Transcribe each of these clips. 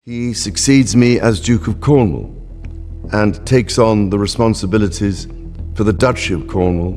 He succeeds me as Duke of Cornwall and takes on the responsibilities for the Duchy of Cornwall,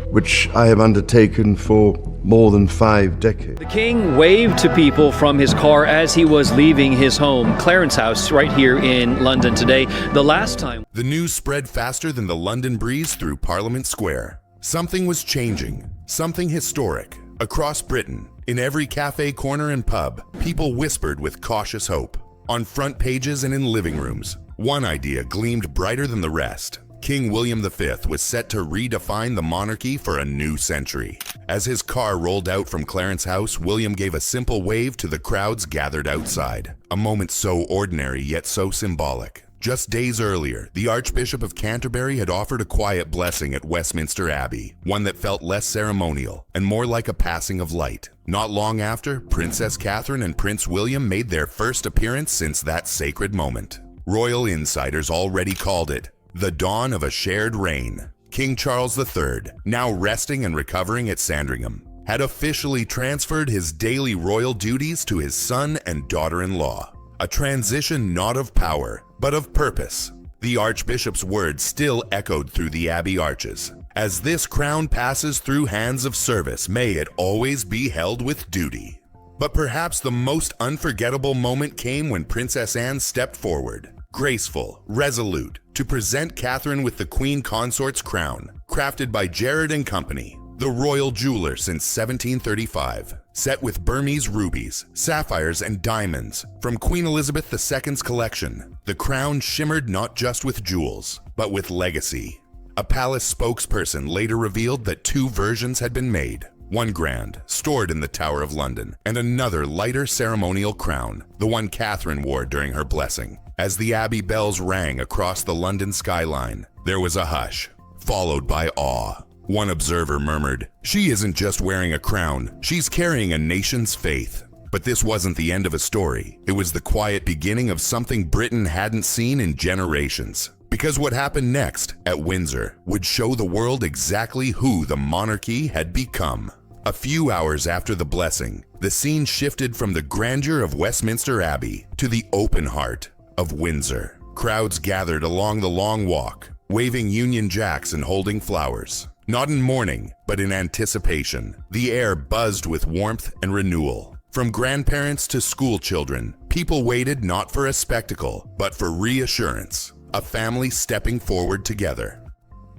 which I have undertaken for more than 5 decades. The king waved to people from his car as he was leaving his home, Clarence House, right here in London today. The last time. The news spread faster than the London breeze through Parliament Square. Something was changing, something historic. Across Britain, in every cafe, corner, and pub, people whispered with cautious hope. On front pages and in living rooms, one idea gleamed brighter than the rest. King William V was set to redefine the monarchy for a new century. As his car rolled out from Clarence House, William gave a simple wave to the crowds gathered outside. A moment so ordinary yet so symbolic. Just days earlier, the Archbishop of Canterbury had offered a quiet blessing at Westminster Abbey, one that felt less ceremonial and more like a passing of light. Not long after, Princess Catherine and Prince William made their first appearance since that sacred moment. Royal insiders already called it the dawn of a shared reign. King Charles III, now resting and recovering at Sandringham, had officially transferred his daily royal duties to his son and daughter-in-law. A transition not of power, but of purpose. The Archbishop's words still echoed through the Abbey arches. As this crown passes through hands of service, may it always be held with duty. But perhaps the most unforgettable moment came when Princess Anne stepped forward, graceful, resolute, to present Catherine with the Queen Consort's crown, crafted by Jared & Company, the royal jeweler since 1735, set with Burmese rubies, sapphires, and diamonds from Queen Elizabeth II's collection. The crown shimmered not just with jewels, but with legacy. A palace spokesperson later revealed that 2 versions had been made, one grand, stored in the Tower of London, and another lighter ceremonial crown, the one Catherine wore during her blessing. As the Abbey bells rang across the London skyline, there was a hush, followed by awe. One observer murmured, "She isn't just wearing a crown, she's carrying a nation's faith." But this wasn't the end of a story. It was the quiet beginning of something Britain hadn't seen in generations. Because what happened next, at Windsor, would show the world exactly who the monarchy had become. A few hours after the blessing, the scene shifted from the grandeur of Westminster Abbey to the open heart of Windsor. Crowds gathered along the Long Walk, waving Union Jacks and holding flowers. Not in mourning, but in anticipation. The air buzzed with warmth and renewal. From grandparents to school children, people waited not for a spectacle, but for reassurance. A family stepping forward together.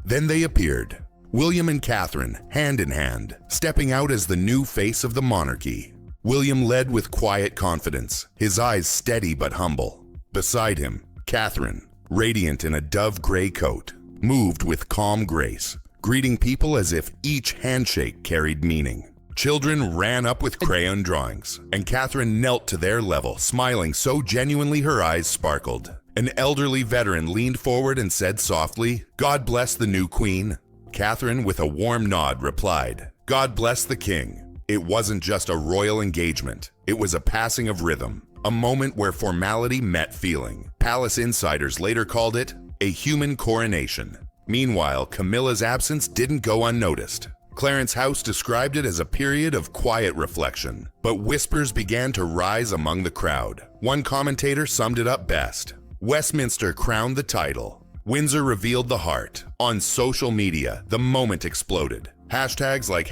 Then they appeared, William and Catherine, hand in hand, stepping out as the new face of the monarchy. William led with quiet confidence, his eyes steady but humble. Beside him, Catherine, radiant in a dove gray coat, moved with calm grace, greeting people as if each handshake carried meaning. Children ran up with crayon drawings, and Catherine knelt to their level, smiling so genuinely her eyes sparkled. An elderly veteran leaned forward and said softly, "God bless the new queen." Catherine, with a warm nod, replied, "God bless the king." It wasn't just a royal engagement. It was a passing of rhythm, a moment where formality met feeling. Palace insiders later called it a human coronation. Meanwhile, Camilla's absence didn't go unnoticed. Clarence House described it as a period of quiet reflection, but whispers began to rise among the crowd. One commentator summed it up best. Westminster crowned the title. Windsor revealed the heart. On social media, the moment exploded. Hashtags like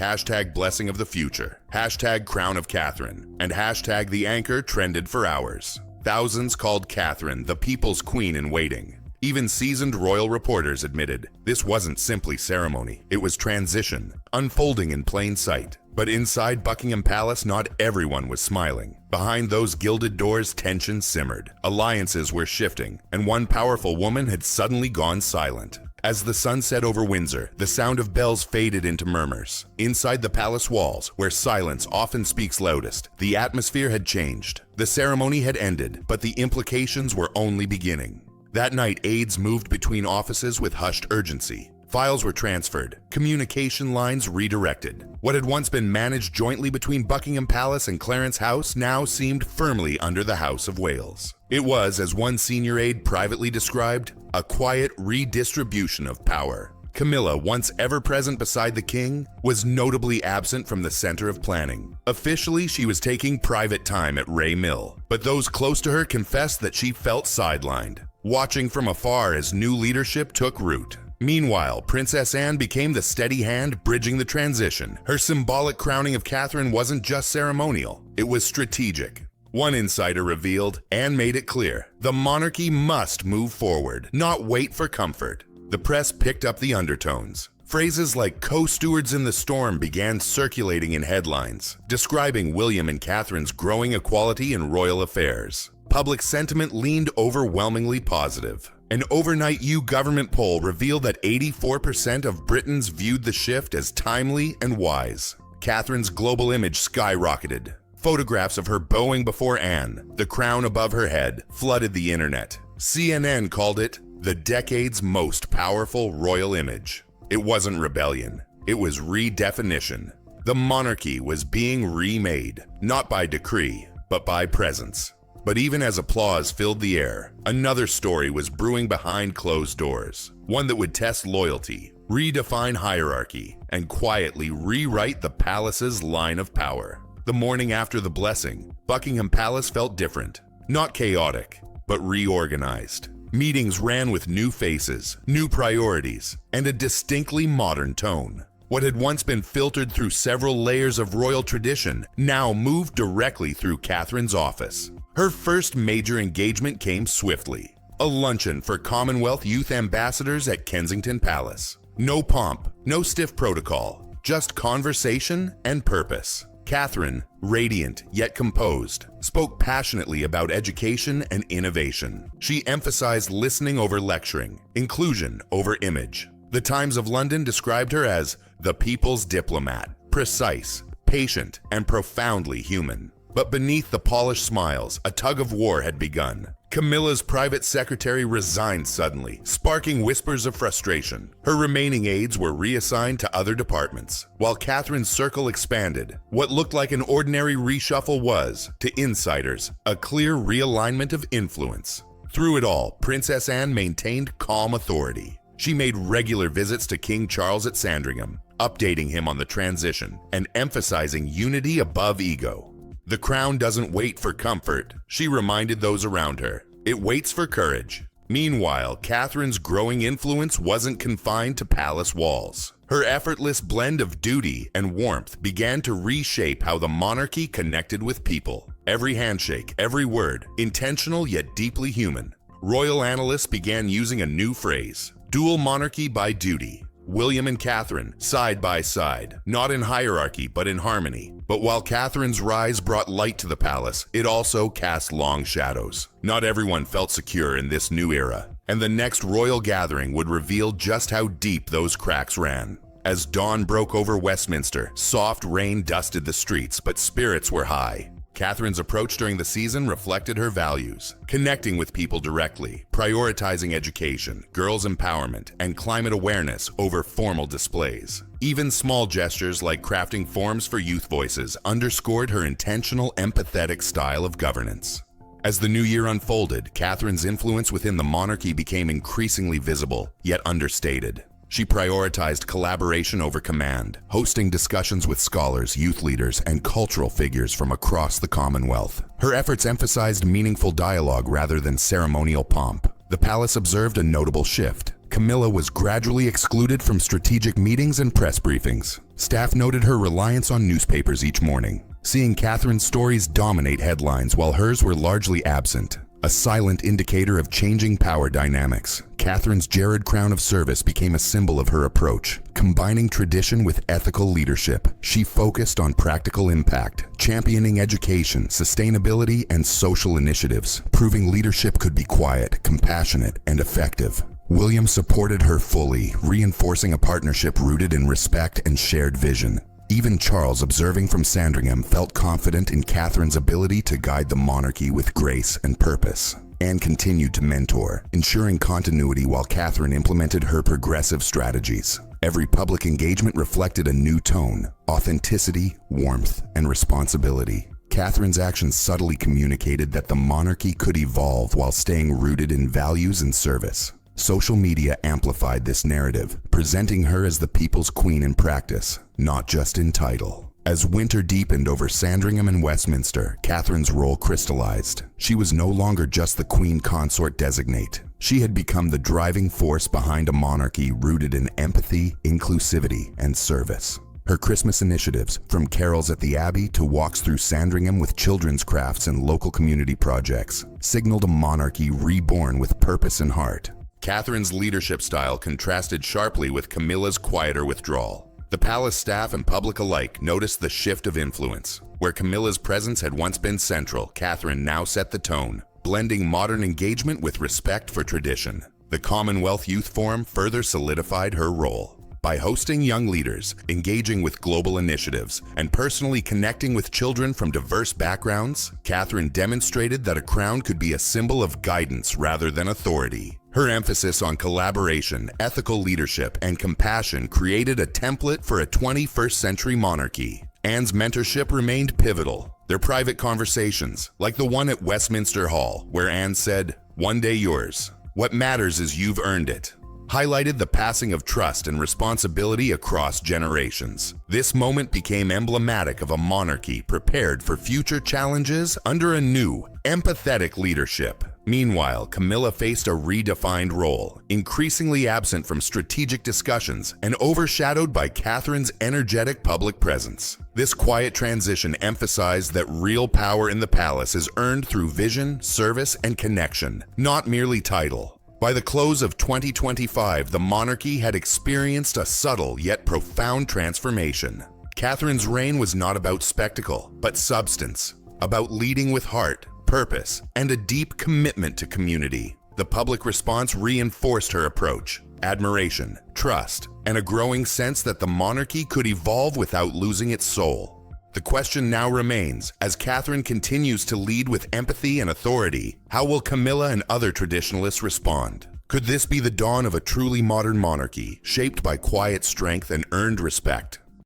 #blessing of the future, #crown of Catherine, and #the anchor trended for hours. Thousands called Catherine the people's queen in waiting. Even seasoned royal reporters admitted this wasn't simply ceremony, it was transition, unfolding in plain sight. But inside Buckingham Palace, not everyone was smiling. Behind those gilded doors, tension simmered. Alliances were shifting, and one powerful woman had suddenly gone silent. As the sun set over Windsor, the sound of bells faded into murmurs. Inside the palace walls, where silence often speaks loudest, the atmosphere had changed. The ceremony had ended, but the implications were only beginning. That night, aides moved between offices with hushed urgency. Files were transferred, communication lines redirected. What had once been managed jointly between Buckingham Palace and Clarence House now seemed firmly under the House of Wales. It was, as one senior aide privately described, a quiet redistribution of power. Camilla, once ever present beside the king, was notably absent from the center of planning. Officially, she was taking private time at Ray Mill, but those close to her confessed that she felt sidelined, watching from afar as new leadership took root. Meanwhile, Princess Anne became the steady hand bridging the transition. Her symbolic crowning of Catherine wasn't just ceremonial, it was strategic. One insider revealed, Anne made it clear, the monarchy must move forward, not wait for comfort. The press picked up the undertones. Phrases like co-stewards in the storm began circulating in headlines, describing William and Catherine's growing equality in royal affairs. Public sentiment leaned overwhelmingly positive. An overnight government poll revealed that 84% of Britons viewed the shift as timely and wise. Catherine's global image skyrocketed. Photographs of her bowing before Anne, the crown above her head, flooded the internet. CNN called it the decade's most powerful royal image. It wasn't rebellion, it was redefinition. The monarchy was being remade, not by decree, but by presence. But even as applause filled the air, another story was brewing behind closed doors. One that would test loyalty, redefine hierarchy, and quietly rewrite the palace's line of power. The morning after the blessing, Buckingham Palace felt different. Not chaotic, but reorganized. Meetings ran with new faces, new priorities, and a distinctly modern tone. What had once been filtered through several layers of royal tradition now moved directly through Catherine's office. Her first major engagement came swiftly. A luncheon for Commonwealth youth ambassadors at Kensington Palace. No pomp, no stiff protocol, just conversation and purpose. Catherine, radiant yet composed, spoke passionately about education and innovation. She emphasized listening over lecturing, inclusion over image. The Times of London described her as the people's diplomat, precise, patient, and profoundly human. But beneath the polished smiles, a tug-of-war had begun. Camilla's private secretary resigned suddenly, sparking whispers of frustration. Her remaining aides were reassigned to other departments. While Catherine's circle expanded, what looked like an ordinary reshuffle was, to insiders, a clear realignment of influence. Through it all, Princess Anne maintained calm authority. She made regular visits to King Charles at Sandringham, updating him on the transition and emphasizing unity above ego. The crown doesn't wait for comfort, she reminded those around her. It waits for courage. Meanwhile, Catherine's growing influence wasn't confined to palace walls. Her effortless blend of duty and warmth began to reshape how the monarchy connected with people. Every handshake, every word, intentional yet deeply human. Royal analysts began using a new phrase, dual monarchy by duty. William and Catherine, side by side, not in hierarchy but in harmony. But while Catherine's rise brought light to the palace, it also cast long shadows. Not everyone felt secure in this new era, and the next royal gathering would reveal just how deep those cracks ran. As dawn broke over Westminster, soft rain dusted the streets, but spirits were high. Catherine's approach during the season reflected her values, connecting with people directly, prioritizing education, girls' empowerment, and climate awareness over formal displays. Even small gestures like crafting forms for youth voices underscored her intentional, empathetic style of governance. As the new year unfolded, Catherine's influence within the monarchy became increasingly visible, yet understated. She prioritized collaboration over command, hosting discussions with scholars, youth leaders, and cultural figures from across the Commonwealth. Her efforts emphasized meaningful dialogue rather than ceremonial pomp. The palace observed a notable shift. Camilla was gradually excluded from strategic meetings and press briefings. Staff noted her reliance on newspapers each morning, seeing Catherine's stories dominate headlines while hers were largely absent. A silent indicator of changing power dynamics, Catherine's Jared Crown of Service became a symbol of her approach. Combining tradition with ethical leadership, she focused on practical impact, championing education, sustainability, and social initiatives, proving leadership could be quiet, compassionate, and effective. William supported her fully, reinforcing a partnership rooted in respect and shared vision. Even Charles, observing from Sandringham, felt confident in Catherine's ability to guide the monarchy with grace and purpose. Anne continued to mentor, ensuring continuity while Catherine implemented her progressive strategies. Every public engagement reflected a new tone, authenticity, warmth, and responsibility. Catherine's actions subtly communicated that the monarchy could evolve while staying rooted in values and service. Social media amplified this narrative, presenting her as the people's queen in practice, not just in title. As winter deepened over Sandringham and Westminster, Catherine's role crystallized. She was no longer just the queen consort designate. She had become the driving force behind a monarchy rooted in empathy, inclusivity, and service. Her Christmas initiatives, from carols at the Abbey to walks through Sandringham with children's crafts and local community projects, signaled a monarchy reborn with purpose and heart. Catherine's leadership style contrasted sharply with Camilla's quieter withdrawal. The palace staff and public alike noticed the shift of influence. Where Camilla's presence had once been central, Catherine now set the tone, blending modern engagement with respect for tradition. The Commonwealth Youth Forum further solidified her role. By hosting young leaders, engaging with global initiatives, and personally connecting with children from diverse backgrounds, Catherine demonstrated that a crown could be a symbol of guidance rather than authority. Her emphasis on collaboration, ethical leadership, and compassion created a template for a 21st century monarchy. Anne's mentorship remained pivotal. Their private conversations, like the one at Westminster Hall, where Anne said, "One day yours. What matters is you've earned it," highlighted the passing of trust and responsibility across generations. This moment became emblematic of a monarchy prepared for future challenges under a new, empathetic leadership. Meanwhile, Camilla faced a redefined role, increasingly absent from strategic discussions and overshadowed by Catherine's energetic public presence. This quiet transition emphasized that real power in the palace is earned through vision, service, and connection, not merely title. By the close of 2025, the monarchy had experienced a subtle yet profound transformation. Catherine's reign was not about spectacle, but substance, about leading with heart, purpose, and a deep commitment to community. The public response reinforced her approach, admiration, trust, and a growing sense that the monarchy could evolve without losing its soul. The question now remains, as Catherine continues to lead with empathy and authority, how will Camilla and other traditionalists respond? Could this be the dawn of a truly modern monarchy, shaped by quiet strength and earned respect?